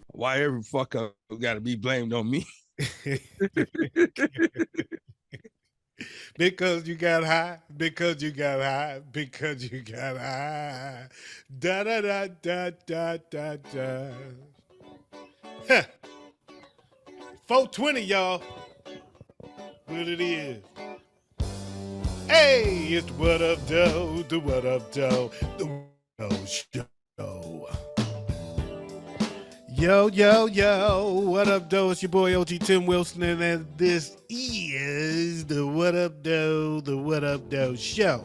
Why every fuck up got to be blamed on me? Because you got high, because you got high, because you got high. Da da da da da da da. Huh. 420, y'all. What it is. Hey, it's the What Up Doe, the What Up Doe, the What Up Doe Show. Yo, yo, yo, what up, Doe? It's your boy OG Tim Wilson, and this is the What Up Doe, the What Up Doe Show.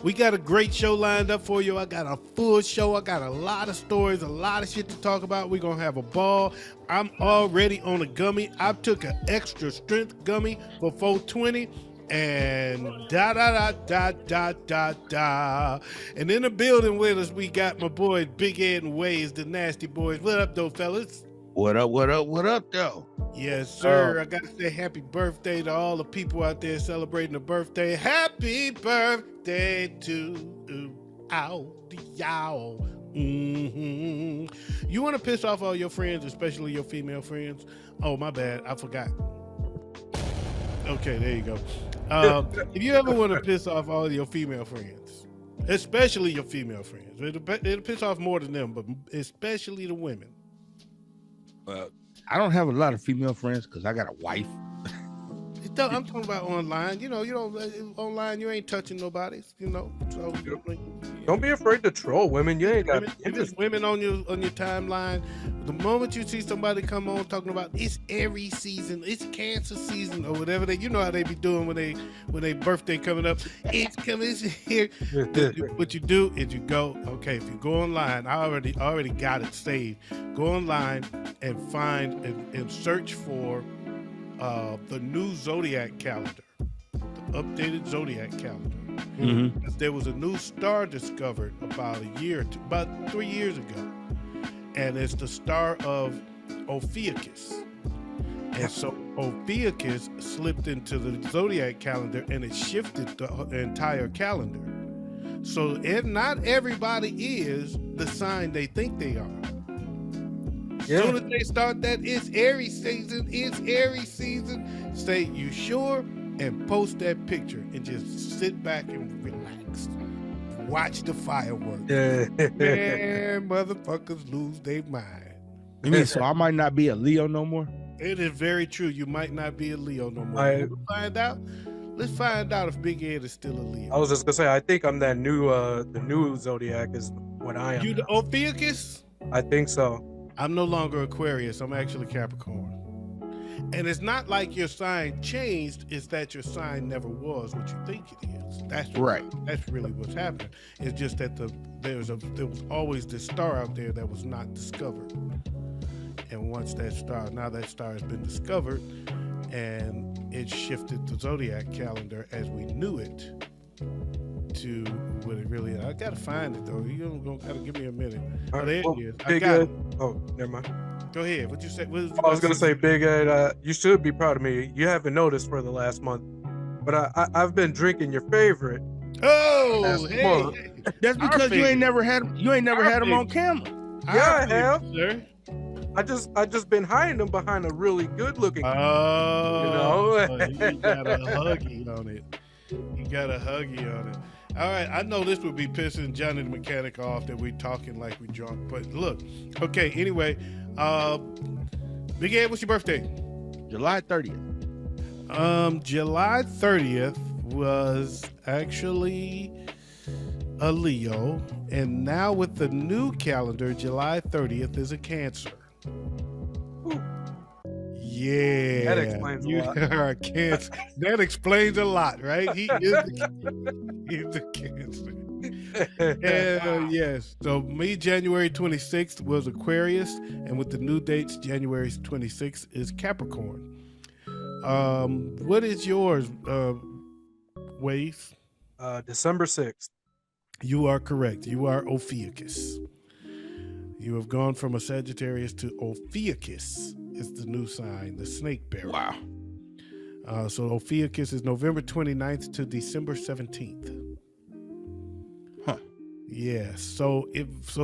We got a great show lined up for you. I got a full show. I got a lot of stories, a lot of shit to talk about. We're going to have a ball. I'm already on a gummy. I took an extra strength gummy for 420. And da da da da da da da. And in the building with us, we got my boys Big Ed and Waze, the Nasty Boys. What up, though, fellas? What up, what up, what up, though? Yes, sir. I gotta say happy birthday to all the people out there celebrating a birthday. Happy birthday to y'all. Mm-hmm. You want to piss off all your friends, especially your female friends? Oh, my bad. I forgot. Okay, there you go. If you ever want to piss off all your female friends, especially your female friends, it'll piss off more than them, but especially the women. I don't have a lot of female friends because I got a wife. I'm talking about online. You don't online. You ain't touching nobody. So don't be afraid to troll women. You ain't got just women on your timeline. The moment you see somebody come on talking about it's Aries season, it's Cancer season, or whatever how they be doing when they birthday coming up. It's coming here. What you do is you go. Okay, if you go online, I already got it saved. Go online and find and search for the new Zodiac calendar, the updated Zodiac calendar. Mm-hmm. There was a new star discovered about 3 years ago, and it's the star of Ophiuchus. And so Ophiuchus slipped into the Zodiac calendar, and it shifted the entire calendar. So not everybody is the sign they think they are. As soon as they start that, it's Aries season, say, you sure? And post that picture and just sit back and relax. Watch the fireworks. Man, motherfuckers lose their mind. You mean so I might not be a Leo no more? It is very true. You might not be a Leo no more. Let's find out if Big Ed is still a Leo. I was just gonna say, I think I'm that the new Zodiac is what I am. You the Ophiuchus? I think so. I'm no longer Aquarius. I'm actually Capricorn. And it's not like your sign changed. It's that your sign never was what you think it is. That's right. That's really what's happening. It's just that there was always this star out there that was not discovered. And once that star has been discovered, and it shifted the Zodiac calendar as we knew it to what it really is. I gotta find it though. You're gonna gotta give me a minute. There it is. I got it. Oh, never mind. Go ahead. What you say? I was gonna say, Big Ed, you should be proud of me. You haven't noticed for the last month, but I've been drinking your favorite. Oh, hey. That's because you ain't never had him on camera. Yeah, I have. Sir. I just been hiding them behind a really good looking. Oh, you got a huggy on it. All right, I know this would be pissing Johnny the mechanic off that we talking like we drunk, but look. Okay, anyway, Big Ed, what's your birthday? July 30th. July 30th was actually a Leo, and now with the new calendar, July 30th is a Cancer. Ooh. Yeah, that explains a lot. Are Cancer. That explains a lot, right? He's the Cancer. Yes. So me, January 26th was Aquarius, and with the new dates, January 26th is Capricorn. What is yours, Waze? December 6th. You are correct. You are Ophiuchus. You have gone from a Sagittarius to Ophiuchus. Is the new sign, the snake bearer. Wow. So Ophiuchus is November 29th to December 17th. Huh. Yeah. So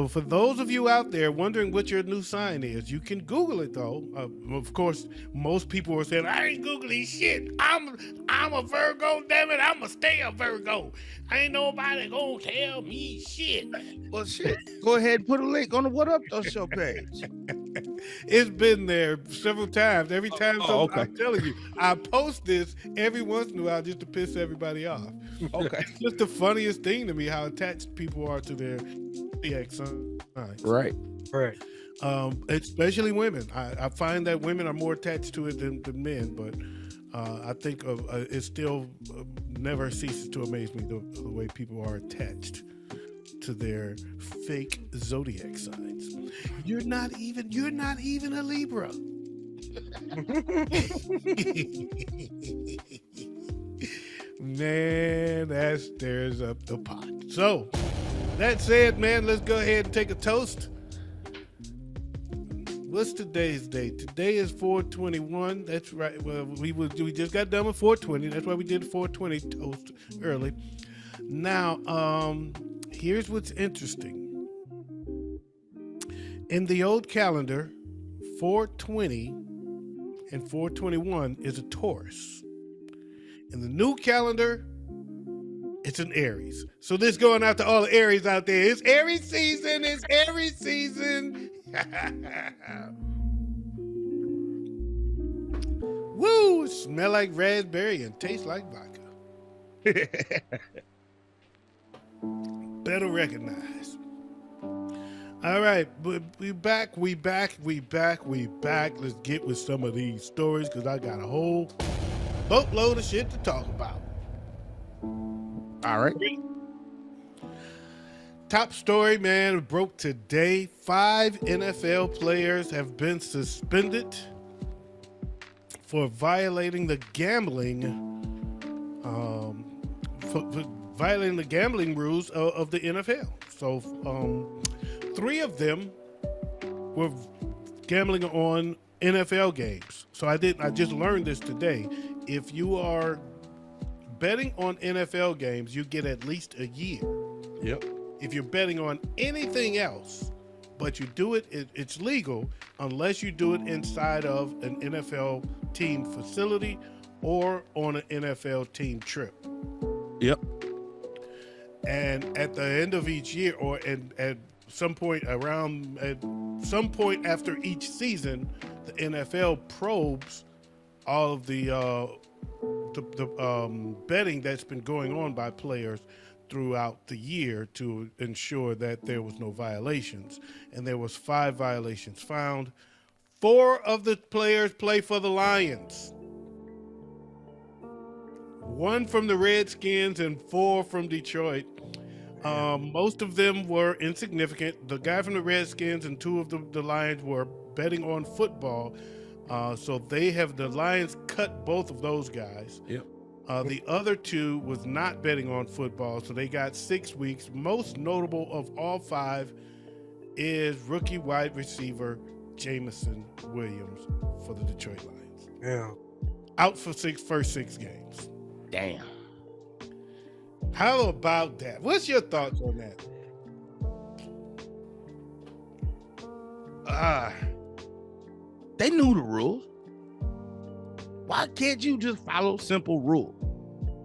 for those of you out there wondering what your new sign is, you can Google it though. Of course, most people are saying, "I ain't Googling shit. I'm a Virgo. Damn it, I'ma stay a Virgo. Ain't nobody gonna tell me shit." Well, shit. Go ahead and put a link on the What Up Though show page. It's been there several times. Every time okay. I'm telling you, I post this every once in a while just to piss everybody off. Okay. It's just the funniest thing to me how attached people are to their zodiac signs. Right. Especially women. I find that women are more attached to it than men, but I think it still never ceases to amaze me the way people are attached to their fake zodiac signs. You're not even a Libra. Man, that stirs up the pot. So, that said, man, let's go ahead and take a toast. What's today's date? Today is 4/21. That's right. Well, we just got done with 4/20. That's why we did 4/20 toast early. Now, here's what's interesting. In the old calendar, 4/20 and 4/21 is a Taurus. In the new calendar, it's an Aries. So this going out to all the Aries out there. It's Aries season. It's Aries season. Woo! Smell like raspberry and taste like vodka. Better recognize. All right, we back. Let's get with some of these stories because I got a whole boatload of shit to talk about. All right. Top story, man, broke today. 5 NFL players have been suspended for violating the gambling, for violating the gambling rules of the NFL. So, 3 of them were gambling on NFL games. So I just learned this today. If you are betting on NFL games, you get at least a year. Yep. If you're betting on anything else, but you do it's legal unless you do it inside of an NFL team facility or on an NFL team trip. Yep. And at the end of each year, or at some point after each season, the NFL probes all of the betting that's been going on by players throughout the year to ensure that there was no violations. And there was 5 violations found. 4 of the players play for the Lions. 1 from the Redskins and 4 from Detroit. Most of them were insignificant. The guy from the Redskins and 2 of the Lions were betting on football. So the Lions cut both of those guys. Yep. The other 2 was not betting on football, so they got 6 weeks. Most notable of all 5 is rookie wide receiver Jameson Williams for the Detroit Lions. Yeah. Out for first 6 games. Damn. How about that? What's your thoughts on that? They knew the rules. Why can't you just follow simple rules?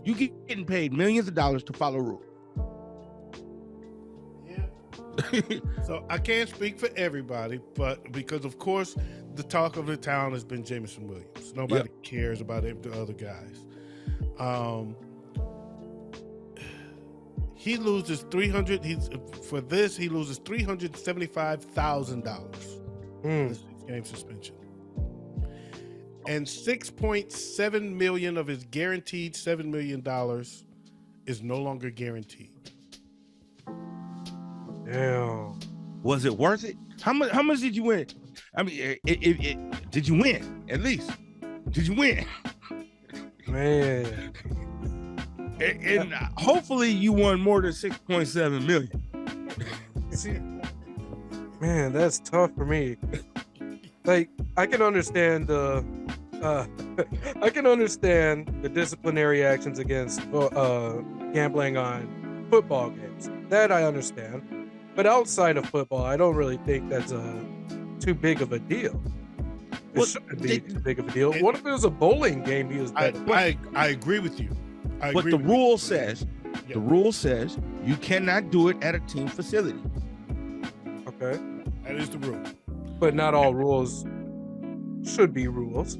You getting paid millions of dollars to follow rules. Yeah. So I can't speak for everybody, but because of course the talk of the town has been Jameson Williams. Nobody cares about the other guys. He loses $300. He loses $375,000 for this game suspension. And $6.7 million of his guaranteed $7 million is no longer guaranteed. Damn. Was it worth it? How much did you win? I mean, did you win at least? Did you win? Man. And hopefully you won more than 6.7 million. See, man, that's tough for me. Like, I can understand the I can understand the disciplinary actions against gambling on football games. That I understand. But outside of football, I don't really think that's too big of a deal. It Well, shouldn't be too big of a deal. What if it was a bowling game he was betting? I agree with you. But the rule says, you cannot do it at a team facility. Okay. That is the rule. But not all rules should be rules.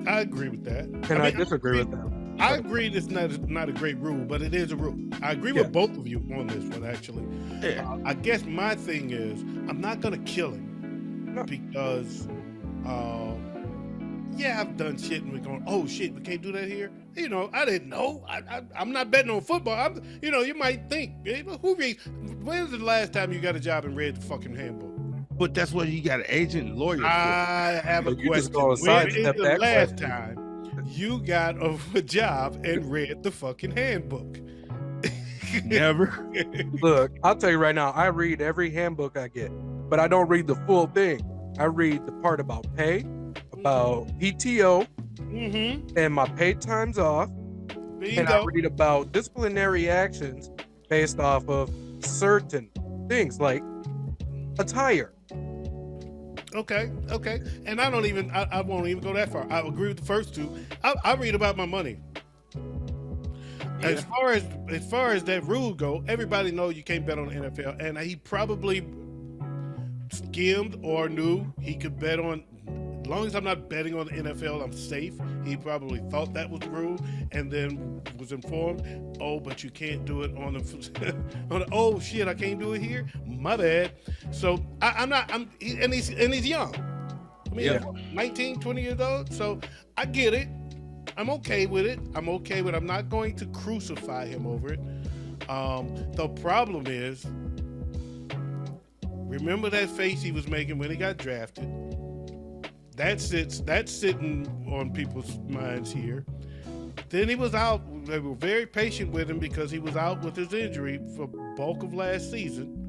I agree with that. And I disagree with that. I agree it's not a great rule, but it is a rule. I agree with both of you on this one, actually. Yeah. I guess my thing is I'm not going to kill him because, I've done shit and we're going, oh, shit, we can't do that here. You know, I didn't know. I'm not betting on football. You might think, when's the last time you got a job and read the fucking handbook? But that's what you got an agent and lawyer for. I have a question. When is the last time you got a job and read the fucking handbook? Never. Look, I'll tell you right now, I read every handbook I get, but I don't read the full thing. I read the part about pay, about PTO, and my paid times off. I read about disciplinary actions based off of certain things like attire. Okay. And I won't even go that far. I agree with the first two. I read about my money. Yeah. As far as that rule go, everybody knows you can't bet on the NFL, and he probably skimmed or knew he could bet on. As long as I'm not betting on the NFL, I'm safe. He probably thought that was the rule, and then was informed. Oh, but you can't do it on the. Oh shit, I can't do it here. My bad. So he's young. I mean, 19, 20 years old. So I get it. I'm okay with it. I'm not going to crucify him over it. The problem is, remember that face he was making when he got drafted. That's sitting on people's minds here. Then he was out. They were very patient with him because he was out with his injury for bulk of last season.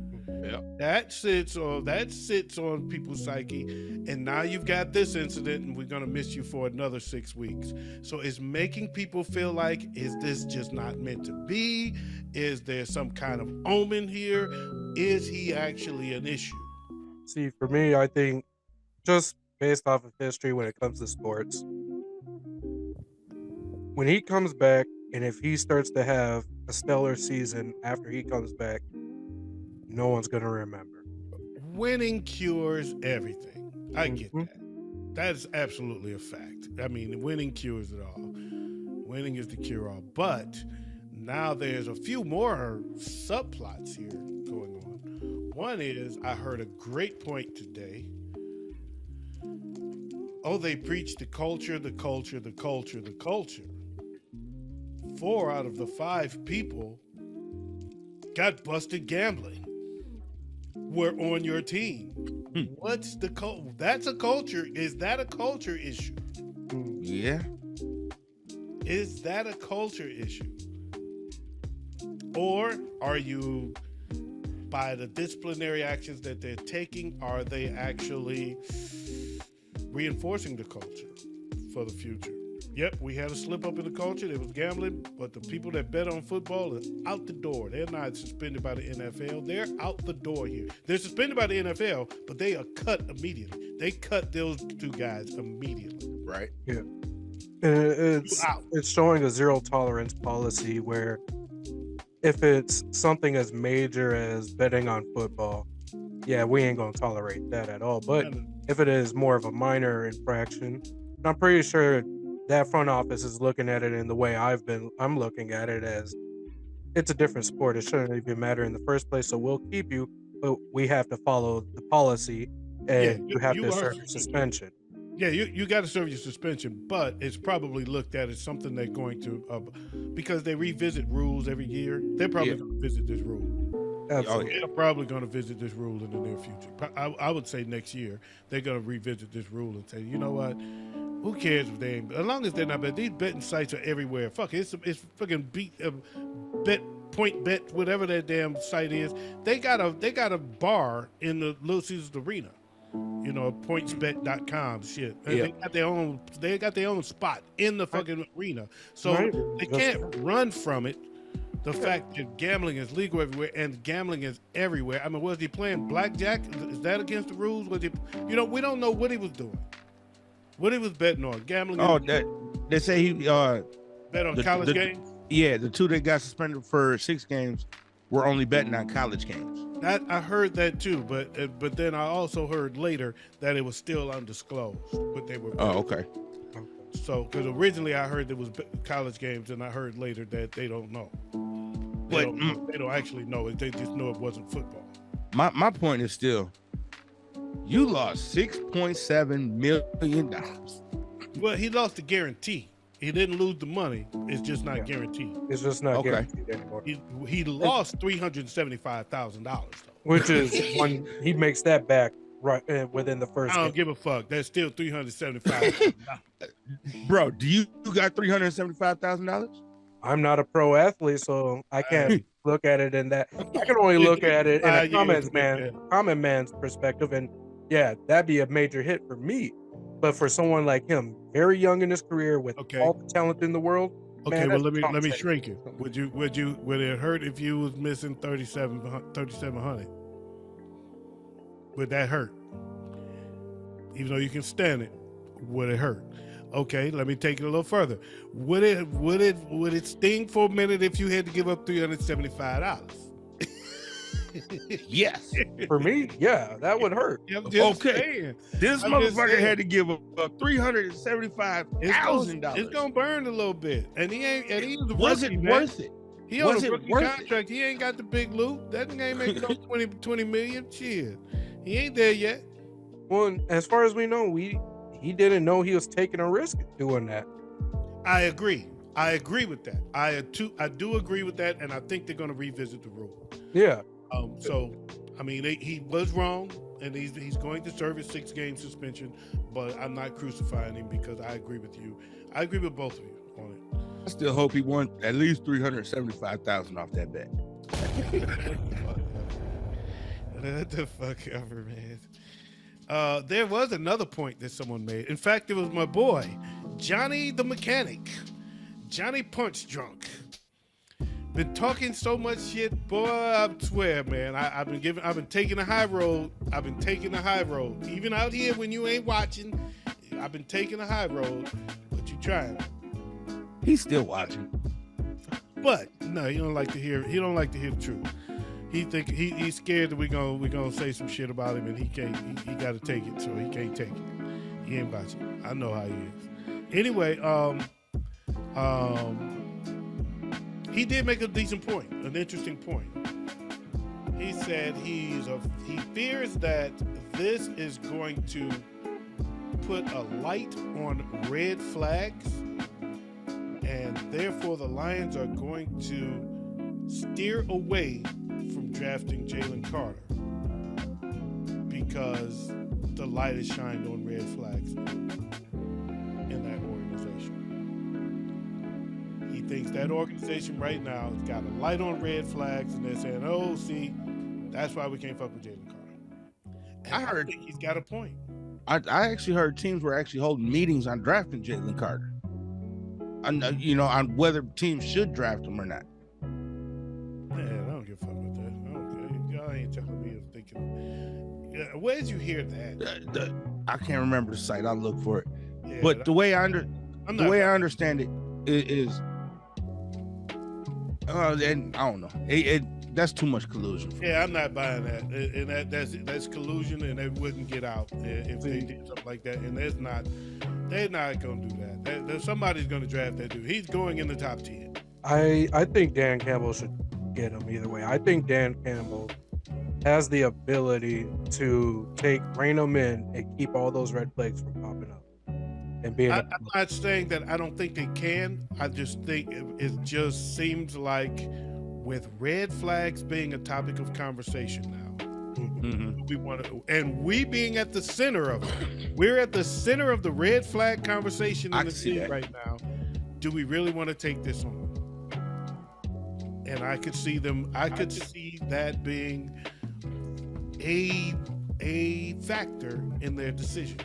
Yeah. That sits on people's psyche, and now you've got this incident, and we're gonna miss you for another 6 weeks. So it's making people feel like, is this just not meant to be? Is there some kind of omen here? Is he actually an issue? See, for me, I think just based off of history when it comes to sports, when he comes back, and if he starts to have a stellar season after he comes back, no one's going to remember. Winning cures everything. I get that. That's absolutely a fact. I mean, winning cures it all. Winning is the cure-all. But now there's a few more subplots here going on. One is, I heard a great point today. Oh, they preach the culture. 4 out of the 5 people got busted gambling were on your team. What's the that's a culture. Is that a culture issue? Yeah. Is that a culture issue? Or are you, by the disciplinary actions that they're taking, are they actually reinforcing the culture for the future? Yep, we had a slip up in the culture. There was gambling, but the people that bet on football are out the door. They're not suspended by the NFL. They're out the door here. They're suspended by the NFL, but they are cut immediately. They cut those 2 guys immediately. Right. Yeah. It's showing a zero tolerance policy where if it's something as major as betting on football, yeah, we ain't going to tolerate that at all. But if it is more of a minor infraction, I'm pretty sure that front office is looking at it in the way I'm looking at it, as it's a different sport. It shouldn't even matter in the first place. So we'll keep you, but we have to follow the policy, and you have to serve your suspension. Yeah, you got to serve your suspension, but it's probably looked at as something they're going to, because they revisit rules every year. They're probably going to visit this rule. Absolutely. They're probably going to visit this rule in the near future. I would say next year they're going to revisit this rule and say, you know what? Who cares if they ain't? As long as they're not betting. These betting sites are everywhere. Fuck it. It's fucking bet, whatever that damn site is. They got a bar in the Little Caesars Arena. pointsbet.com shit. Yeah. They got their own spot in the fucking arena. So Right. they can't run from it. The fact that gambling is legal everywhere and gambling is everywhere. I mean, was he playing blackjack? Is that against the rules? Was he? We don't know what he was doing. What he was betting on? Gambling. Oh, they say he bet on college games. Yeah, the two that got suspended for 6 games were only betting on college games. That I heard that too, but then I also heard later that it was still undisclosed what they were betting. Oh, okay. So, because originally I heard it was college games, and I heard later that they don't know. They don't actually know it. They just know it wasn't football. My point is still, you lost $6.7 million. Well, he lost the guarantee. He didn't lose the money. It's just not guaranteed. It's just not guaranteed anymore. He lost $375,000 though. Which is when he makes that back right within the first. I don't give a fuck. That's still $375,000. Bro, do you got $375,000? I'm not a pro athlete, so I can't look at it in that. I can only look at it in a common man's perspective, and yeah, that'd be a major hit for me. But for someone like him, very young in his career with all the talent in the world. Okay, man, well let me shrink it. Would it hurt if you was missing 3,700? Would that hurt? Even though you can stand it, would it hurt? Okay, let me take it a little further. Would it sting for a minute if you had to give up $375? Yes. For me, yeah, that would hurt. Okay. This motherfucker had to give up $375,000. It's gonna burn a little bit, and he ain't. And he was it worth it? He on a rookie contract. He ain't got the big loot. That nigga ain't making no 20 million. Shit, he ain't there yet. Well, as far as we know, he didn't know he was taking a risk doing that. I agree with that. I do agree with that, and I think they're gonna revisit the rule. Yeah. So, I mean, he was wrong, and he's going to serve his 6-game suspension, but I'm not crucifying him because I agree with you. I agree with both of you on it. I still hope he won at least $375,000 off that bet. What the fuck ever, man. There was another point that someone made. In fact, it was my boy, Johnny the mechanic. Johnny Punch Drunk. Been talking so much shit, boy. I swear, man. I've been taking the high road. Even out here when you ain't watching, I've been taking the high road. But you trying. He's still watching. But no, he don't like to hear the truth. He's scared that we gonna say some shit about him, and he got to take it, so he can't take it. He ain't watching. I know how he is. Anyway, he did make a decent point, an interesting point. He said he fears that this is going to put a light on red flags, and therefore the Lions are going to steer away from drafting Jalen Carter because the light is shined on red flags in that organization. He thinks that organization right now has got a light on red flags, and they're saying, "Oh, see, that's why we can't fuck with Jalen Carter." And I think he's got a point. I actually heard teams were actually holding meetings on drafting Jalen Carter. On whether teams should draft him or not. Man, I don't give a fuck about that. Y'all ain't telling me I'm thinking. Yeah, where did you hear that? I can't remember the site. I'll look for it. Yeah, but the way I understand it is, and I don't know. That's too much collusion. Yeah, I'm not buying that, and that's collusion, and they wouldn't get out if they did something like that. And they're not gonna do that. Somebody's gonna draft that dude. He's going in the top 10. I think Dan Campbell should get him either way. I think Dan Campbell has the ability to rein them in and keep all those red flags from popping up. And being I'm not saying that I don't think they can. I just think it just seems like with red flags being a topic of conversation now, we want to, and we being at the center of it. We're at the center of the red flag conversation in the league right now. Do we really want to take this on? And I could see that being a a factor in their decision?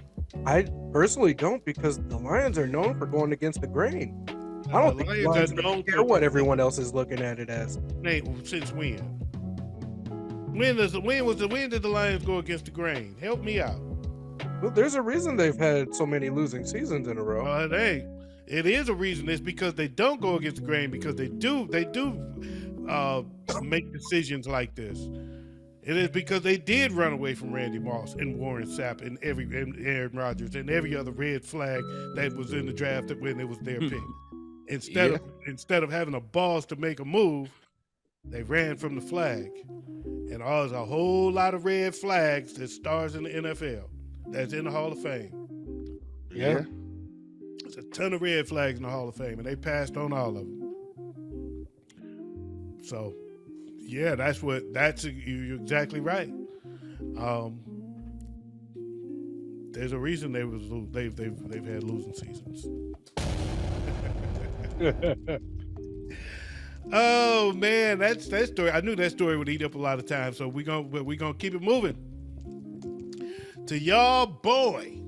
I personally don't, because the Lions are known for going against the grain. I don't think the Lions care what everyone else is looking at it as. Since when? When did the Lions go against the grain? Help me out. Well, there's a reason they've had so many losing seasons in a row. It is a reason. It's because they don't go against the grain, because they do make decisions like this. It is because they did run away from Randy Moss and Warren Sapp and Aaron Rodgers and every other red flag that was in the draft when it was their pick. Instead of having a balls to make a move, they ran from the flag. And there's a whole lot of red flags that stars in the NFL that's in the Hall of Fame. Yeah. There's a ton of red flags in the Hall of Fame, and they passed on all of them. So, yeah, you're exactly right. There's a reason they've had losing seasons. Oh man, that story. I knew that story would eat up a lot of time, so we're gonna keep it moving. To y'all boy.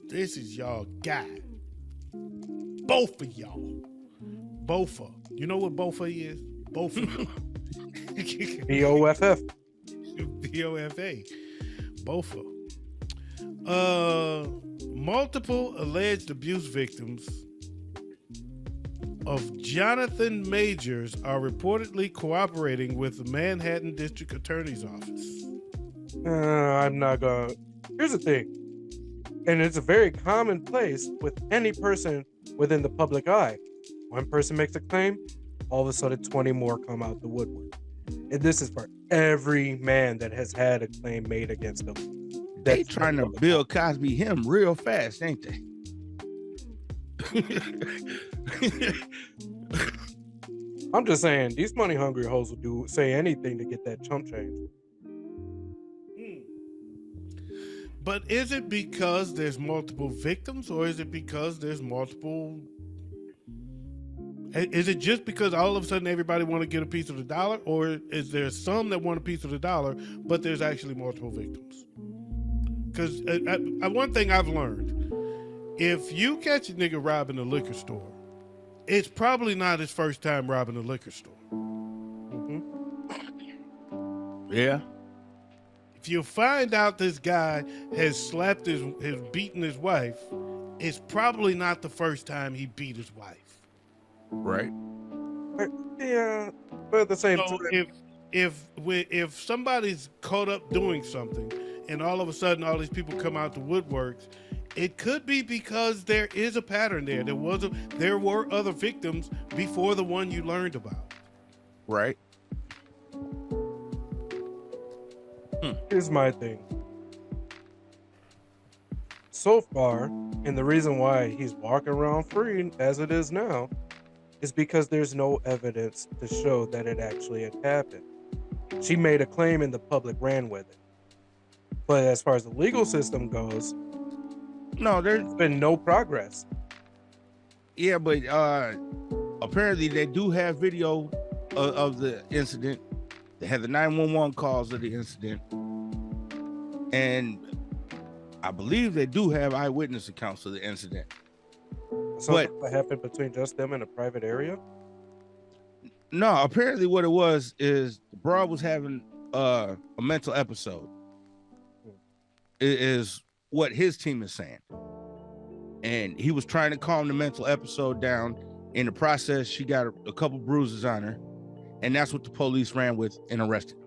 This is y'all guy. Both of y'all. Bofa. You know what Bofa is? Bofa. BOFF. BOFA. Bofa. Multiple alleged abuse victims of Jonathan Majors are reportedly cooperating with the Manhattan District Attorney's Office. I'm not gonna. Here's the thing, and it's a very commonplace with any person within the public eye. One person makes a claim, all of a sudden 20 more come out the woodwork. And this is for every man that has had a claim made against them. They trying to Bill Cosby him real fast, ain't they? I'm just saying, these money hungry hoes will say anything to get that chump change. But is it because there's multiple victims, or is it because there's multiple? Is it just because all of a sudden everybody want to get a piece of the dollar, or is there some that want a piece of the dollar, but there's actually multiple victims? Because one thing I've learned, if you catch a nigga robbing a liquor store, it's probably not his first time robbing a liquor store. Mm-hmm. Yeah. If you find out this guy has slapped has beaten his wife, it's probably not the first time he beat his wife. Right. Yeah, but at the same time, if somebody's caught up doing something, and all of a sudden all these people come out the woodworks, it could be because there is a pattern there. There were other victims before the one you learned about. Right. Here's my thing. So far, and the reason why he's walking around free as it is now, is because there's no evidence to show that it actually had happened. She made a claim and the public ran with it. But as far as the legal system goes, no, there's been no progress. Yeah, but apparently they do have video of the incident. They have the 911 calls of the incident. And I believe they do have eyewitness accounts of the incident. Something that happened between just them in a private area? No, apparently what it was is the broad was having a mental episode. It is what his team is saying. And he was trying to calm the mental episode down. In the process, she got a couple bruises on her. And that's what the police ran with and arrested him.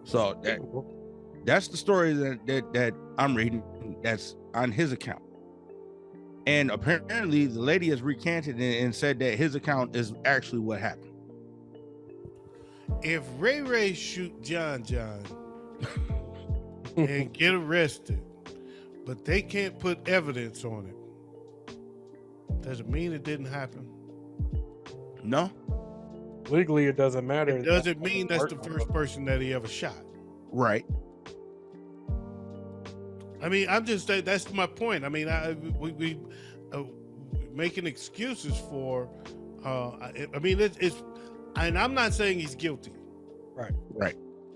So that's the story that I'm reading. That's on his account. And apparently the lady has recanted and said that his account is actually what happened. If Ray shoot John and get arrested, but they can't put evidence on it, does it mean it didn't happen? No. Legally, it doesn't matter. It doesn't mean that's the first person that he ever shot. Right. I mean, I'm just saying, that's my point. I mean, we making excuses for. I mean, it's, and I'm not saying he's guilty. Right.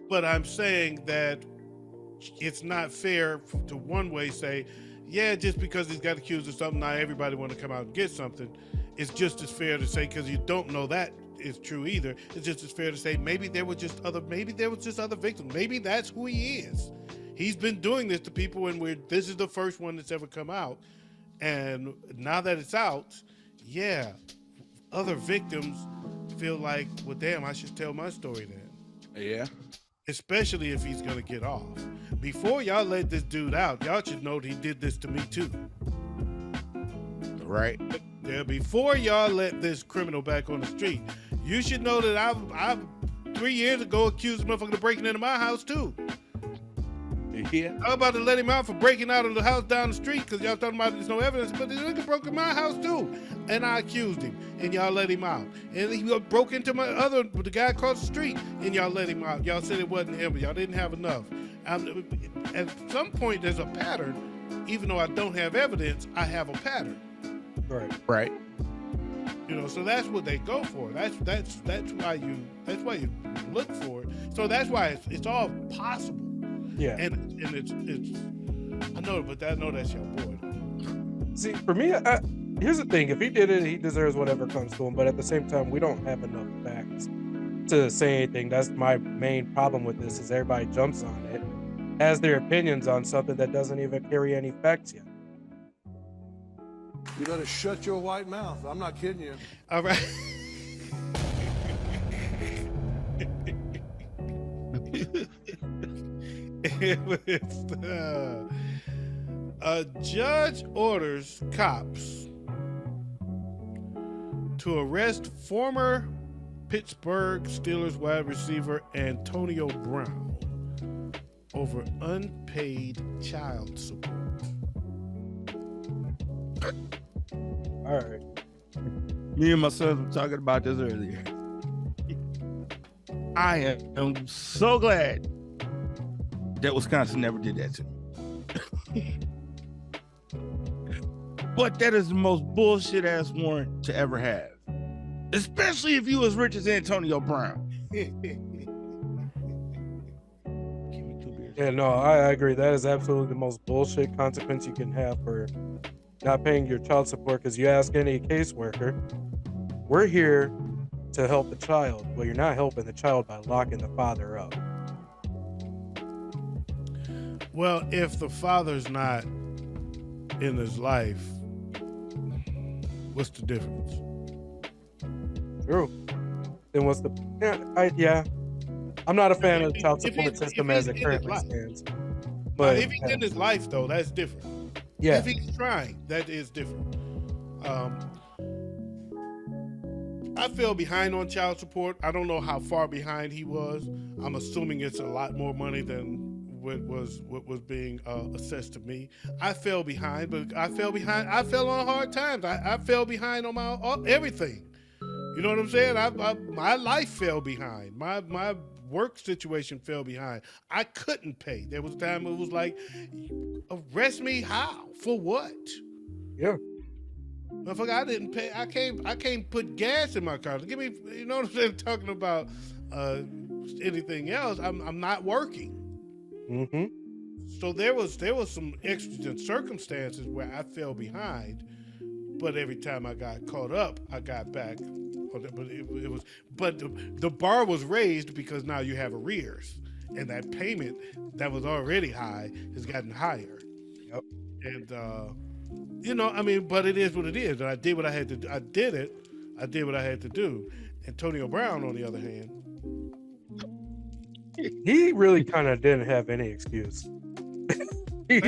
But I'm saying that it's not fair to one way say, yeah, just because he's got accused of something, not everybody want to come out and get something. It's just as fair to say, because you don't know that is true either. It's just as fair to say maybe there was just other victims. Maybe that's who he is. He's been doing this to people, and this is the first one that's ever come out. And now that it's out, yeah, other victims feel like, well, damn, I should tell my story then. Yeah. Especially if he's gonna get off. Before y'all let this dude out, y'all should know that he did this to me too. Right. Yeah, before y'all let this criminal back on the street, you should know that I've 3 years ago accused a motherfucker of breaking into my house too. Yeah. I was about to let him out for breaking out of the house down the street because y'all talking about there's no evidence, but the nigga broke in my house too. And I accused him, and y'all let him out. And he broke into the guy across the street, and y'all let him out. Y'all said it wasn't him, but y'all didn't have enough. At some point, there's a pattern. Even though I don't have evidence, I have a pattern. Right. You know, so that's what they go for. That's why you look for it. So that's why it's all possible. Yeah. And it's I know that's your boy. See, for me, here's the thing: if he did it, he deserves whatever comes to him. But at the same time, we don't have enough facts to say anything. That's my main problem with this: is everybody jumps on it, has their opinions on something that doesn't even carry any facts yet. You better shut your white mouth. I'm not kidding you. All right. A judge orders cops to arrest former Pittsburgh Steelers wide receiver Antonio Brown over unpaid child support. All right. Me and my sons were talking about this earlier. I am so glad that Wisconsin never did that to me. But that is the most bullshit ass warrant to ever have. Especially if you as rich as Antonio Brown. Yeah, no, I agree. That is absolutely the most bullshit consequence you can have for not paying your child support. Because you ask any caseworker, we're here to help the child. Well, you're not helping the child by locking the father up. Well, if the father's not in his life, what's the difference? True. Then what's the... Yeah. I'm not a fan of the child support system as it currently stands. But if he's in his life, though, that's different. Yeah. If he's trying, that is different. I fell behind on child support. I don't know how far behind he was. I'm assuming it's a lot more money than what was being assessed to me. I fell behind, but I fell on hard times. I fell behind on my everything. You know what I'm saying? My life fell behind. My work situation fell behind. I couldn't pay. There was a time it was like, arrest me how? For what? Yeah. Motherfucker, I didn't pay. I can't put gas in my car. Give me, you know what I'm saying? Talking about anything else, I'm not working. Mm-hmm. So there was some exigent circumstances where I fell behind, but every time I got caught up, I got back. But the bar was raised because now you have arrears, and that payment that was already high has gotten higher. Yep. And you know, I mean, but it is what it is. And I did what I had to do. I did what I had to do. Antonio Brown, on the other hand, he really kind of didn't have any excuse. He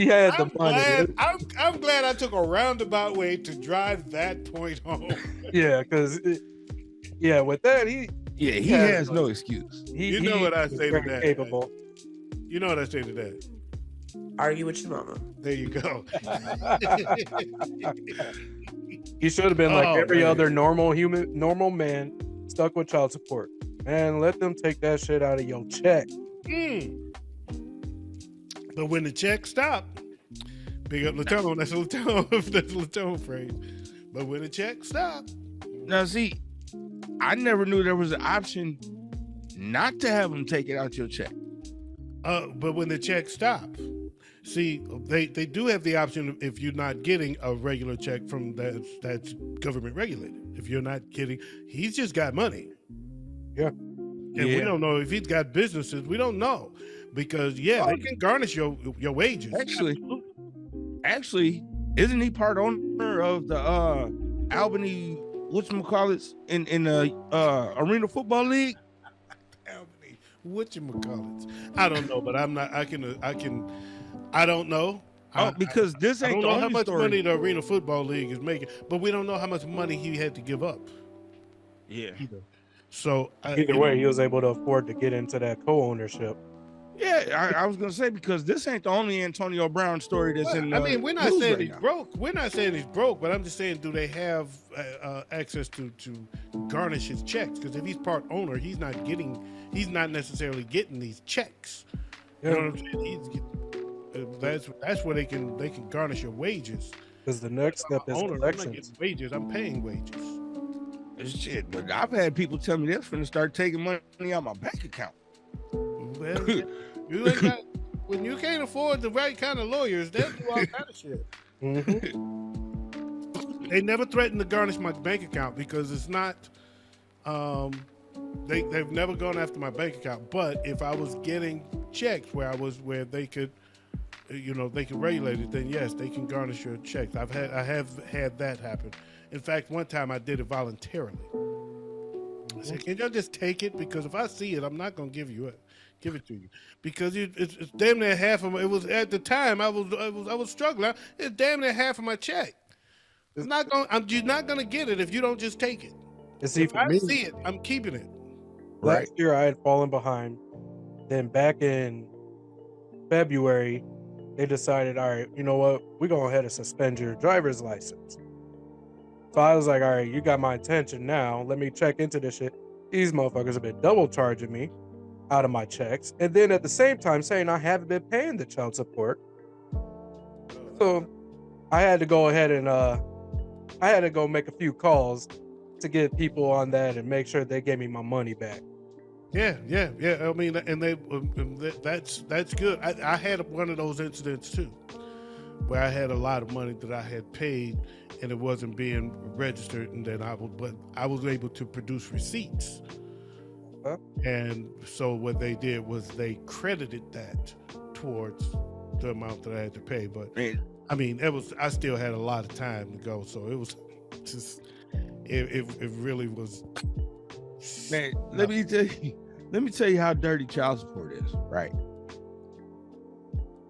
had the money. I'm glad I took a roundabout way to drive that point home. Yeah, because with that he has no excuse. You know what I say to that? Capable. You know what I say to that? Argue with your mama. There you go. He should have been like every other normal man stuck with child support. Man, let them take that shit out of your check. But when the check stopped, big up Latone. That's a Latone phrase. But when the check stopped. Now see, I never knew there was an option not to have them take it out your check. But when the check stops, see, they do have the option if you're not getting a regular check from that's government regulated. If you're not getting, he's just got money. Yeah. And we don't know if he's got businesses. We don't know because they can garnish your wages. Actually, isn't he part owner of the Albany whatchamacallits in the Arena Football League? Albany whatchamacallits. I don't know, but I'm not. I don't know. Because this ain't I don't the know only how much story. money the Arena Football League is making, but we don't know how much money he had to give up. Yeah. So either way, he was able to afford to get into that co-ownership. Yeah, I was gonna say because this ain't the only Antonio Brown story that's in. I mean, we're not saying right he's now. broke. We're not saying he's broke, but I'm just saying, do they have access to garnish his checks? Because if he's part owner, he's not necessarily getting these checks. You know what I'm saying? That's where they can garnish your wages. Because the next step is owner, I'm not collections. getting wages. I'm paying wages. Shit, but I've had people tell me they're finna start taking money out my bank account. Well, you ain't got, when you can't afford the right kind of lawyers, they'll do all kind of shit. Mm-hmm. They never threatened to garnish my bank account because it's not. They've never gone after my bank account. But if I was getting checks where they could, they can regulate it, then yes, they can garnish your checks. I have had that happen. In fact, one time I did it voluntarily. I said, "Can y'all just take it? Because if I see it, I'm not gonna give it to you because it's damn near half of my. It was at the time I was struggling. It's damn near half of my check. You're not gonna get it if you don't just take it. See, if for I me, see it, I'm keeping it. Last year I had fallen behind. Then back in February, they decided, all right, you know what? We're going to go ahead and suspend your driver's license. So I was like, all right, you got my attention now. Let me check into this shit. These motherfuckers have been double charging me out of my checks. And then at the same time saying I haven't been paying the child support. So I had to go ahead and I had to go make a few calls to get people on that and make sure they gave me my money back. Yeah. I mean, and that's good. I had one of those incidents too, where I had a lot of money that I had paid and it wasn't being registered, and then I was able to produce receipts. Huh? And so what they did was they credited that towards the amount that I had to pay. But I mean, I still had a lot of time to go, so it was just it really was. Man, let me tell you how dirty child support is, right?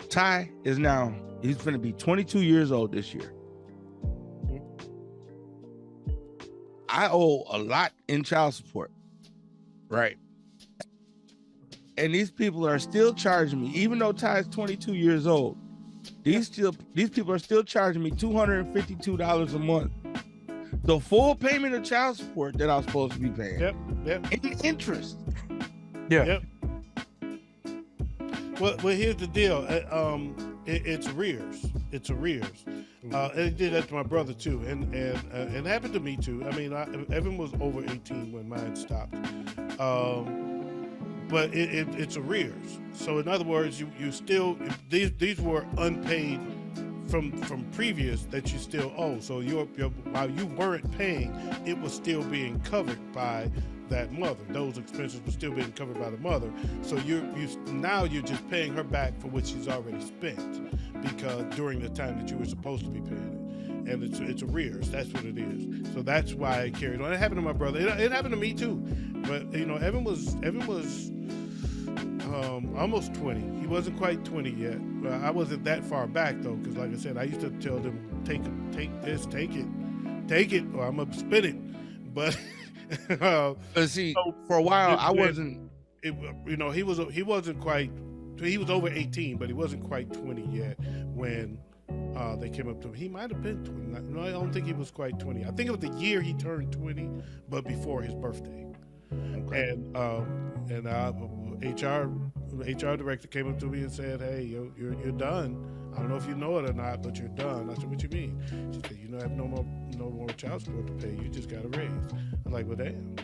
Ty is now, he's going to be 22 years old this year. I owe a lot in child support, right? And these people are still charging me, even though Ty is 22 years old. These people are still charging me $252 a month. The full payment of child support that I was supposed to be paying. Yep. In interest. Yeah. Yep. Well, here's the deal. It's arrears. It's arrears. It did that to my brother too, and it happened to me too. I mean, Evan was over 18 when mine stopped. But it's arrears. So in other words, you still these were unpaid from previous that you still owe. So while you weren't paying, it was still being covered by that mother. Those expenses were still being covered by the mother. So now you're just paying her back for what she's already spent, because during the time that you were supposed to be paying it, and it's arrears. That's what it is. So that's why it carried on. It happened to my brother. It happened to me too. But Evan was almost 20. He wasn't quite 20 yet. I wasn't that far back though, because like I said, I used to tell them, take it, or I'm gonna spin it. But see, for a while I wasn't. He wasn't quite. He was over 18, but he wasn't quite 20 yet when they came up to him. He might have been 20. No, I don't think he was quite 20. I think it was the year he turned 20, but before his birthday. Okay. And HR director came up to me and said, "Hey, you're done. I don't know if you know it or not, but you're done." I said, "What you mean?" She said, "I have no more child support to pay. You just got a raise." I'm like, "Well, damn."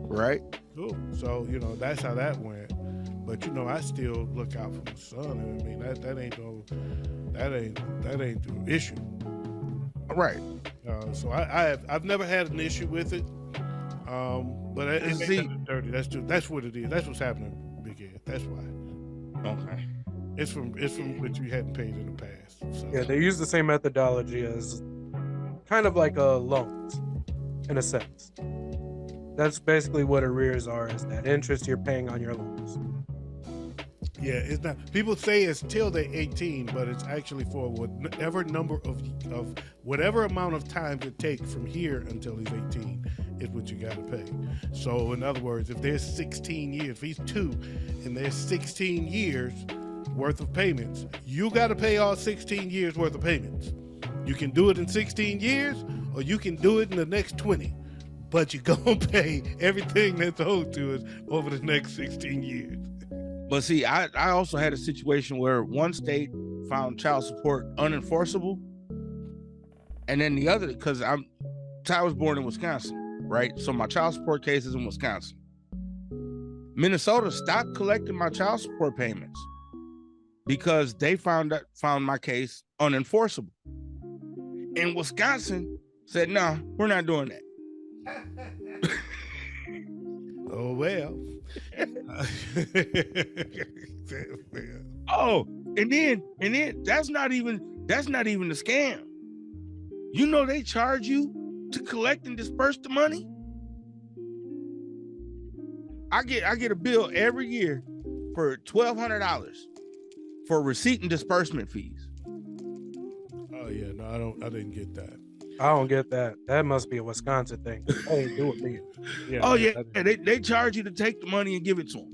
Right. Cool. So, you know, that's how that went. But you know, I still look out for my son. And I mean, that ain't the issue. Right. So I've never had an issue with it. But it ain't nothing dirty. That's what it is. That's what's happening, Big Ed. That's why. Okay. It's from what you hadn't paid in the past. So. Yeah, they use the same methodology as kind of like a loans, in a sense. That's basically what arrears are, is that interest you're paying on your loans. Yeah, it's not. People say it's till they're 18, but it's actually for whatever number of whatever amount of time it takes from here until he's 18 is what you got to pay. So, in other words, if there's 16 years, if he's 2, and there's 16 years worth of payments, you got to pay all 16 years worth of payments. You can do it in 16 years, or you can do it in the next 20. But you're gonna pay everything that's owed to us over the next 16 years. But see, I also had a situation where one state found child support unenforceable, and then the other, because Ty was born in Wisconsin, right? So my child support case is in Wisconsin. Minnesota stopped collecting my child support payments because they found my case unenforceable. And Wisconsin said, no, we're not doing that. Oh well. Oh, and then that's not even the scam. You know they charge you to collect and disperse the money. I get a bill every year for $1,200 for receipt and disbursement fees. Oh yeah, no, I didn't get that. I don't get that. That must be a Wisconsin thing. They ain't doing me. Yeah, oh yeah, they charge you to take the money and give it to them.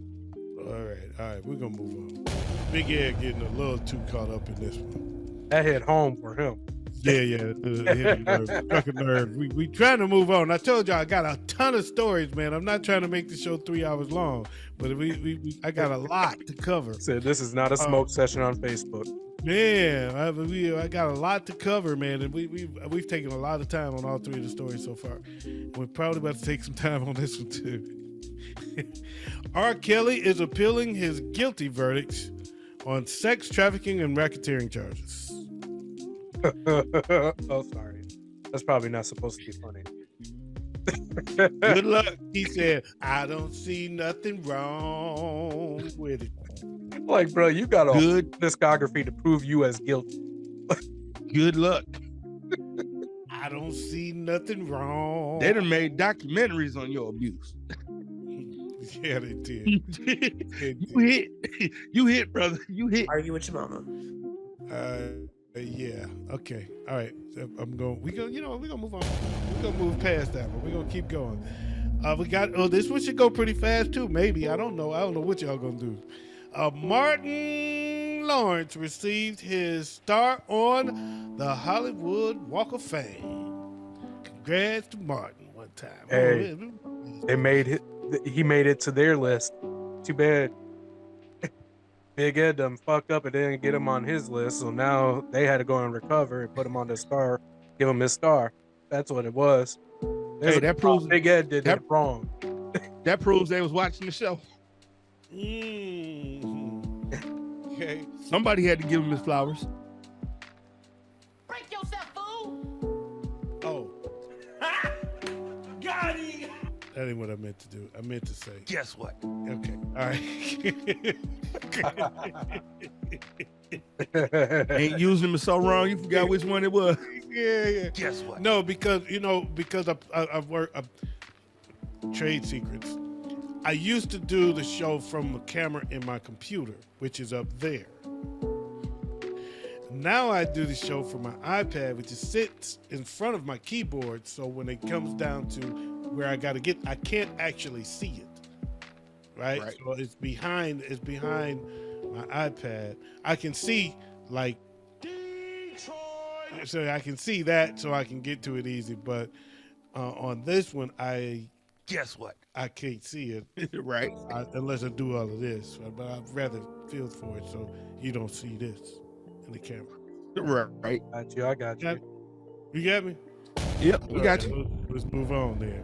All right, we're gonna move on. Big Ed getting a little too caught up in this one. That hit home for him. Yeah, struck a nerve. We trying to move on. I told y'all I got a ton of stories, man. I'm not trying to make the show 3 hours long, but I got a lot to cover. Said this is not a smoke session on Facebook. Man, I got a lot to cover, man, and we've taken a lot of time on all 3 of the stories so far. We're probably about to take some time on this one too. R. Kelly is appealing his guilty verdicts on sex trafficking and racketeering charges. Oh, sorry. That's probably not supposed to be funny. Good luck. He said, I don't see nothing wrong with it. Like, bro, you got a good discography to prove you as guilty. Good luck. I don't see nothing wrong. They done made documentaries on your abuse. Yeah, they did. You hit, brother. You hit. Argue with your mama. Yeah. Okay. All right. We're gonna move on. We're gonna move past that one. We're gonna keep going. We got this one should go pretty fast too, maybe. I don't know what y'all gonna do. Martin Lawrence received his star on the Hollywood Walk of Fame. Congrats to Martin one time. Hey, he made it to their list. Too bad Big Ed done fucked up and didn't get him on his list, so now they had to go and recover and put him on the star, give him his star. That's what it was. Hey, that proves Big Ed did that wrong. That proves they was watching the show. Mm-hmm. Okay. Somebody had to give him his flowers. Break yourself, fool! Oh, Got him! that ain't what I meant to do. I meant to say. Guess what? Okay. All right. Ain't using him so wrong. You forgot which one it was. Yeah. Guess what? No, because I've worked trade secrets. I used to do the show from a camera in my computer, which is up there. Now I do the show from my iPad, which sits in front of my keyboard. So when it comes down to where I got to get, I can't actually see it. Right? So it's behind my iPad. I can see like Detroit. So I can see that, so I can get to it easy. But on this one, guess what? I can't see it. Right. Unless I do all of this. But I'd rather feel for it so you don't see this in the camera. Right. I got you. You got me? Yep, we got you. Let's move on there.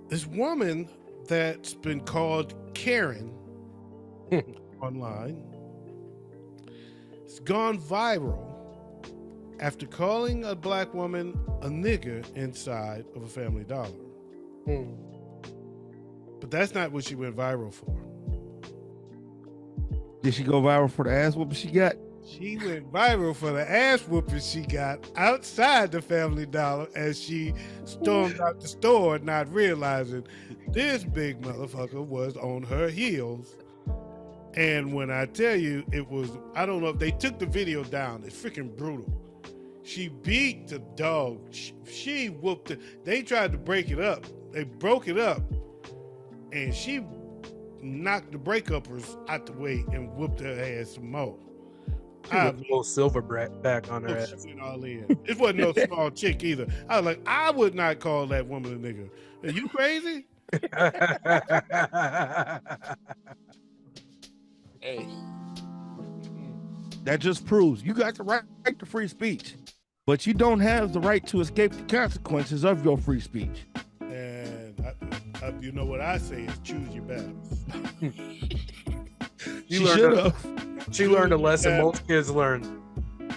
This woman that's been called Karen online has gone viral after calling a black woman a nigger inside of a Family Dollar. But that's not what she went viral for. Did she go viral for the ass whooping she got? She went viral for the ass whooping she got outside the Family Dollar as she stormed out the store, not realizing this big motherfucker was on her heels. And when I tell you, it was, I don't know if they took the video down. It's freaking brutal. She beat the dog. She whooped it. They tried to break it up. They broke it up. And she knocked the break-uppers out the way and whooped her ass some more. She put a little silver back on her ass. All in. It wasn't no small chick either. I was like, I would not call that woman a nigga. Are you crazy? Hey. That just proves you got the right to free speech, but you don't have the right to escape the consequences of your free speech. And you know what I say is choose your battles. She should have. She learned a lesson most kids learn.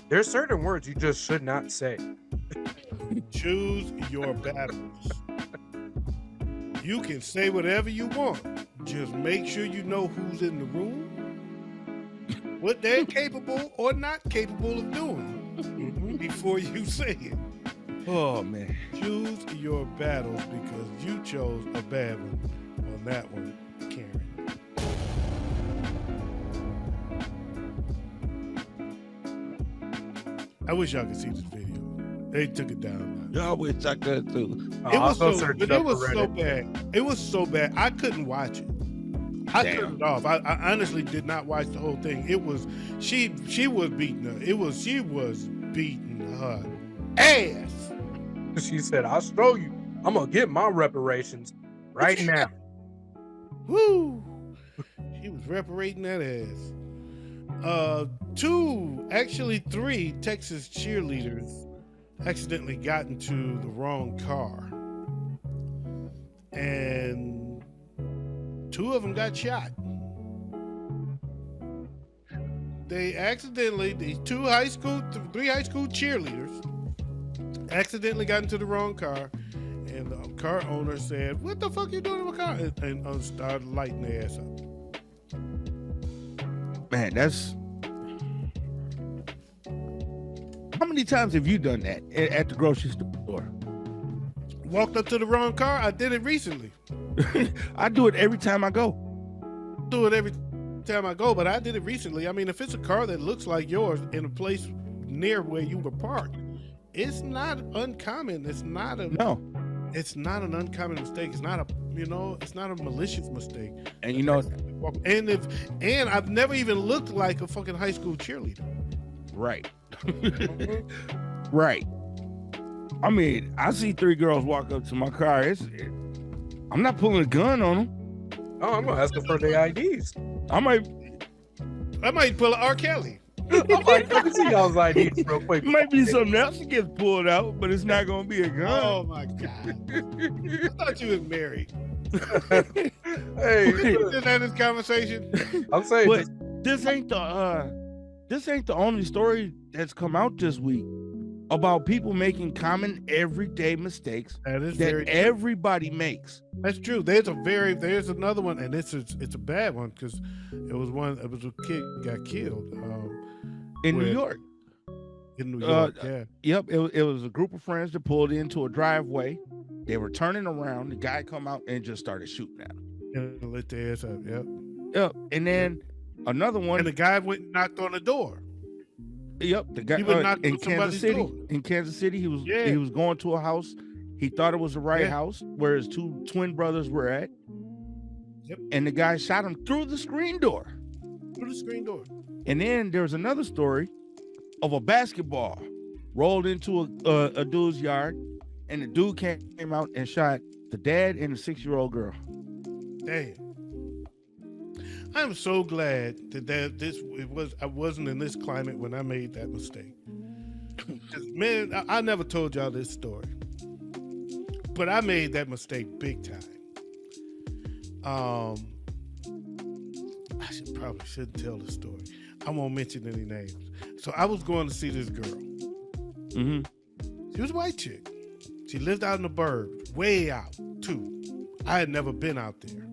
There's certain words you just should not say. Choose your battles. You can say whatever you want. Just make sure you know who's in the room, what they're capable or not capable of doing before you say it. Oh, man. Choose your battles because you chose a bad one on that one, Karen. I wish y'all could see this video. They took it down. Y'all wish I could too. It was so bad. It was so bad. I couldn't watch it. I turned it off. I honestly did not watch the whole thing. It was she was beating her. She was beating her ass. She said, "I'll show you. I'm gonna get my reparations right now." Woo! She was reparating that ass. 3 Texas cheerleaders accidentally got into the wrong car, and 2 of them got shot. These 3 high school cheerleaders accidentally got into the wrong car, and the car owner said, "What the fuck you doing in my car?" and started lighting their ass up. Man, that's... How many times have you done that at the grocery store? Walked up to the wrong car? I did it recently. I do it every time I go. But I did it recently. I mean, if it's a car that looks like yours in a place near where you were parked, it's not uncommon. It's not an uncommon mistake. It's not a malicious mistake. And you know, and I've never even looked like a fucking high school cheerleader. Right. Right. I mean, I see 3 girls walk up to my car. I'm not pulling a gun on them. Oh, I'm gonna ask them for their IDs. I might pull an R. Kelly. I'm like, let me see y'all's IDs real quick. Might be something else that gets pulled out, but it's not gonna be a gun. Oh my God. I thought you was married. Hey, we just had this conversation. I'm saying, but this ain't the only story that's come out this week about people making common everyday mistakes that everybody makes. That's true. There's another one, and it's a bad one because it was a kid got killed in New York. In New York, yeah. Yep, it was a group of friends that pulled into a driveway. They were turning around. The guy come out and just started shooting at them. And lit their ass up. Yep. Yep. And then another one. And the guy went and knocked on the door. Yep, the guy in Kansas City. Door. In Kansas City, he was going to a house. He thought it was the right house where his 2 twin brothers were at. Yep. And the guy shot him through the screen door. And then there's another story of a basketball rolled into a dude's yard, and the dude came out and shot the dad and the 6-year-old girl. Damn. I'm so glad that I wasn't in this climate when I made that mistake. Man, I never told y'all this story, but I made that mistake big time. I probably shouldn't tell the story. I won't mention any names. So I was going to see this girl. Mm-hmm. She was a white chick. She lived out in the burbs, way out too. I had never been out there.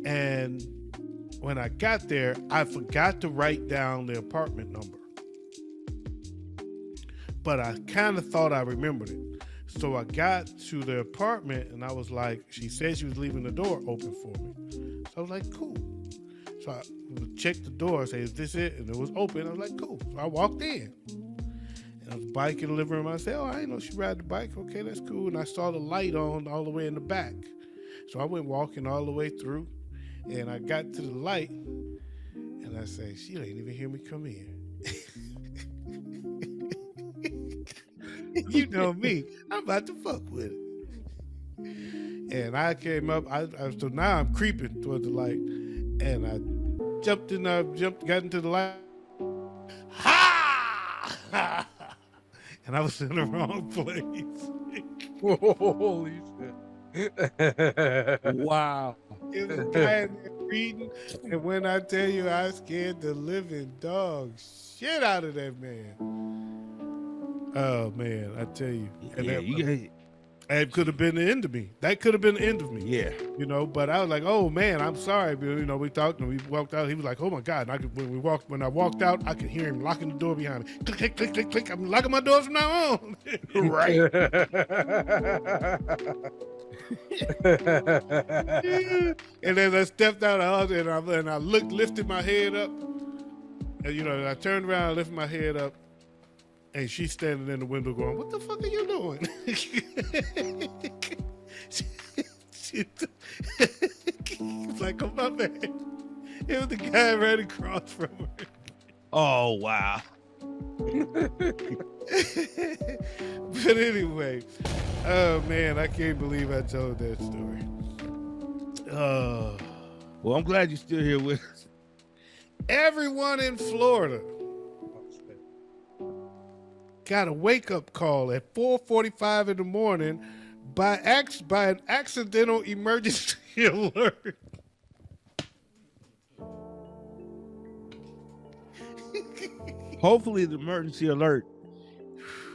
And when I got there, I forgot to write down the apartment number. But I kind of thought I remembered it. So I got to the apartment and I was like, she said she was leaving the door open for me. So I was like, cool. So I checked the door, say, is this it? And it was open. I was like, cool. So I walked in. And I was biking in the living room. I said, oh, I didn't know she ride the bike. Okay, that's cool. And I saw the light on all the way in the back. So I went walking all the way through. And I got to the light. And I said, she ain't even hear me come in. You know me. I'm about to fuck with it. And I came up. So now I'm creeping toward the light. And I got into the light. Ha! And I was in the wrong place. Holy shit. Wow. It was a guy in there reading. And when I tell you I scared the living dog shit out of that man. Oh, man, I tell you. And it could have been the end of me. That could have been the end of me. Yeah. You know, but I was like, oh, man, I'm sorry. But, you know, we talked and we walked out. He was like, oh, my God. And when I walked out, I could hear him locking the door behind me. Click, click, click, click, click. I'm locking my doors from now on. Right. And as I stepped out of the house and I lifted my head up. And, you know, I turned around and lifted my head up. And she's standing in the window going, what the fuck are you doing? It's like, oh, my bad. It was the guy right across from her. Oh, wow. But anyway, oh, man, I can't believe I told that story. Well, I'm glad you're still here with us. Everyone in Florida got a wake-up call at 4:45 in the morning by an accidental emergency alert. Hopefully the emergency alert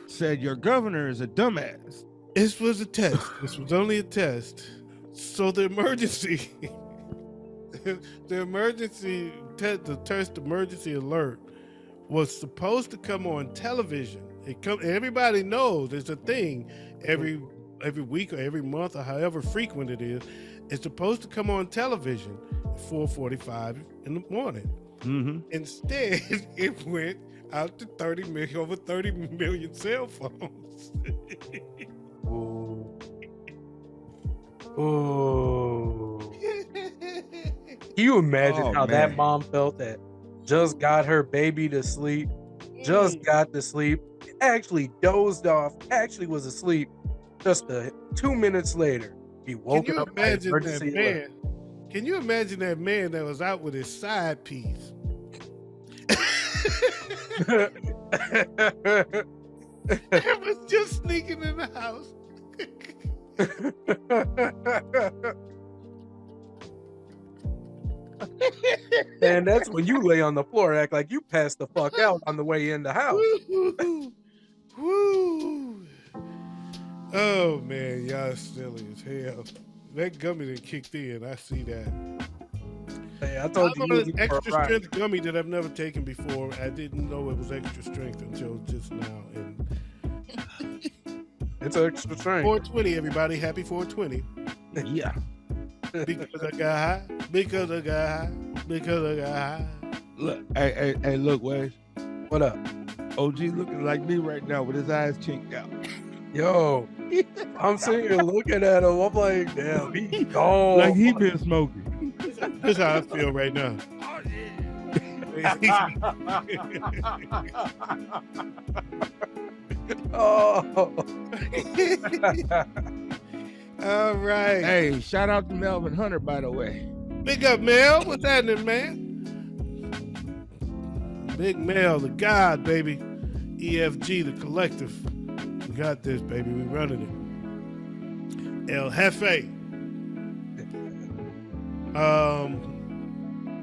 said your governor is a dumbass. This was a test. This was only a test. So the emergency emergency alert was supposed to come on television. Everybody knows it's a thing every week or every month or however frequent it is. It's supposed to come on television at 4:45 in the morning. Mm-hmm. Instead, it went out to over 30 million cell phones. Oh. Can you imagine how that mom felt that just got her baby to sleep, just got to sleep, actually dozed off, actually was asleep, just 2 minutes later, he woke up. Can you imagine that man that was out with his side piece? It was just sneaking in the house. Man, that's when you lay on the floor, act like you passed the fuck out on the way in the house. Woo. Oh man, y'all silly as hell. That gummy that kicked in, I see that. Hey, I told you an extra strength gummy that I've never taken before. I didn't know it was extra strength until just now. And it's extra strength. 420, everybody. Happy 420. Yeah. Because I got high. Because I got high. Because I got high. Look, hey, look, Wes. What up? OG looking like me right now with his eyes chinked out. Yo, I'm sitting here looking at him. I'm like, damn, he gone. Like he been smoking. That's how I feel right now. Oh. All right. Hey, shout out to Melvin Hunter, by the way. Big up, Mel. What's happening, man? Big Mel, the God, baby. EFG, the collective. We got this, baby. We running it. El Jefe.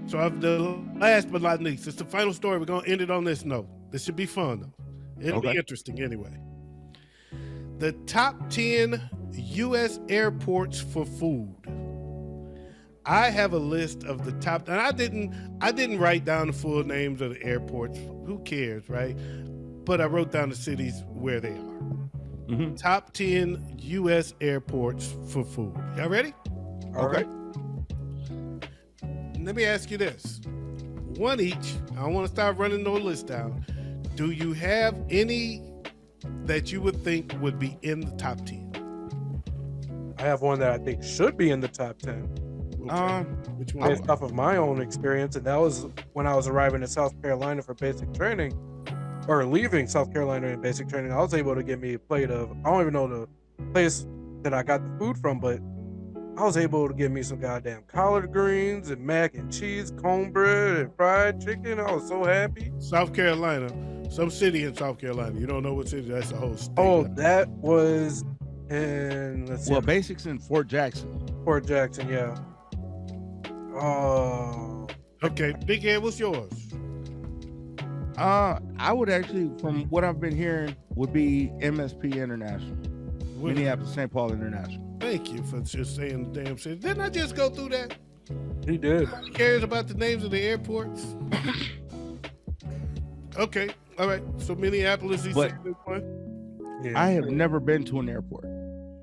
So the last but not least, it's the final story. We're gonna end it on this note. This should be fun though. It'll be interesting anyway. The top 10 U.S. airports for food. I have a list of the top, and I didn't write down the full names of the airports. Who cares, right? But I wrote down the cities where they are. Top 10 U.S. airports for food. Y'all ready? Okay. Let me ask you this. One each. I don't want to start running no list down. Do you have any that you would think would be in the top 10? I have one that I think should be in the top 10. Okay. Which one? Based off of my own experience, and that was when I was arriving in South Carolina for basic training, or leaving South Carolina in basic training. I was able to get me a plate of, I don't even know the place that I got the food from, but I was able to get me some goddamn collard greens and mac and cheese, cornbread and fried chicken. I was so happy. South Carolina, some city in South Carolina. You don't know what city? That's a whole state. Oh, that was in, let's see. Well, basics in Fort Jackson. Fort Jackson, yeah. Oh. Okay, Big Ed, what's yours? I would actually, from what I've been hearing, would be MSP International, Minneapolis St. Paul International. Thank you for just saying the damn city. Didn't I just go through that? He did. Who cares about the names of the airports? Okay, all right. So Minneapolis is this one. Yeah. I have never been to an airport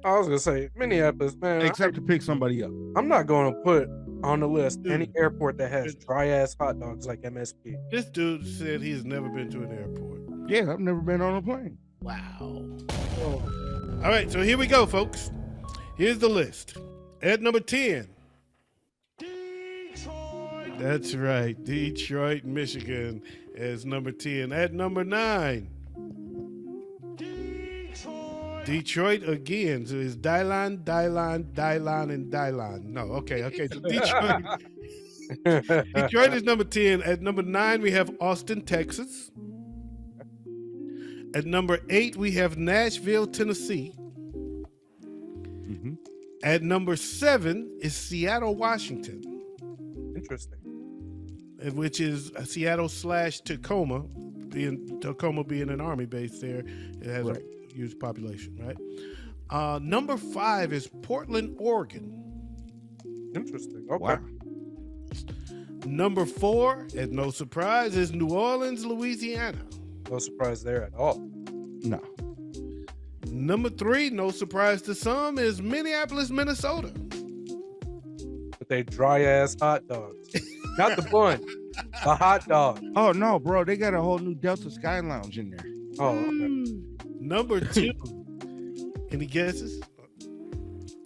I was gonna say Minneapolis, man. except to pick somebody up. I'm not going to put on the list Dude. any airport that has dry ass hot dogs like MSP. This dude said he's never been to an airport. Yeah, I've never been on a plane. Wow. All right, so here we go, folks. Here's the list. At number 10. Detroit. That's right. Detroit, Michigan is number 10. At number 9. Detroit again. So it's Dylon, and Dylon. No, okay. So Detroit. Detroit is number 10. At number 9, we have Austin, Texas. At number 8, we have Nashville, Tennessee. At number 7 is Seattle, Washington. Interesting. Which is Seattle / Tacoma, Tacoma being an army base there. It has a huge population, right? Number 5 is Portland, Oregon. Interesting. Okay. Wow. Number 4, and no surprise, is New Orleans, Louisiana. No surprise there at all. No. Number 3, no surprise to some, is Minneapolis, Minnesota. But they dry ass hot dogs. Not the bun, the hot dog. Oh no, bro, they got a whole new Delta Sky Lounge in there. Oh, okay. Number 2, any guesses?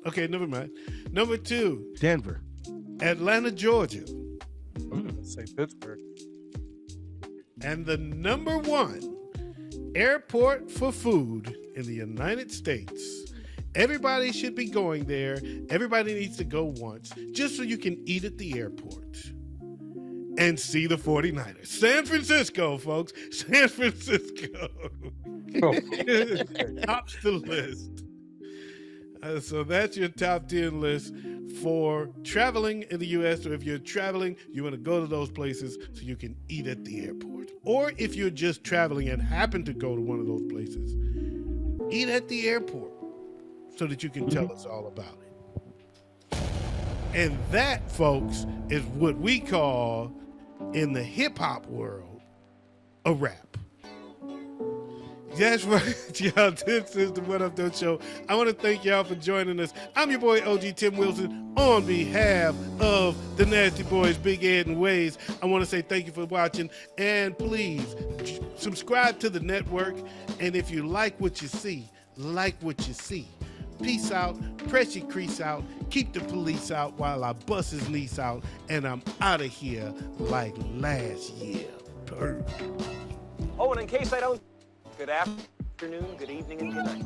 Okay, never mind. Number 2, Denver. Atlanta, Georgia. Let's say Pittsburgh. And the number 1 airport for food in the United States. Everybody should be going there. Everybody needs to go once, just so you can eat at the airport and see the 49ers. San Francisco, folks. San Francisco. Tops the list. So that's your top 10 list for traveling in the U.S. So if you're traveling, you want to go to those places so you can eat at the airport. Or if you're just traveling and happen to go to one of those places, eat at the airport so that you can tell us all about it. And that, folks, is what we call, in the hip-hop world, a rap. That's right, y'all. This is the What Up Doe Show. I want to thank y'all for joining us. I'm your boy, OG Tim Wilson. On behalf of the Nasty Boys, Big Ed and Waze, I want to say thank you for watching. And please, subscribe to the network. And if you like what you see, like what you see. Peace out, press your crease out, keep the police out while I bust his niece out, and I'm out of here like last year. Oh, and in case I don't, good afternoon, good evening, and good night.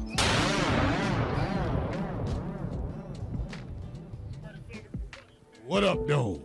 What up, though?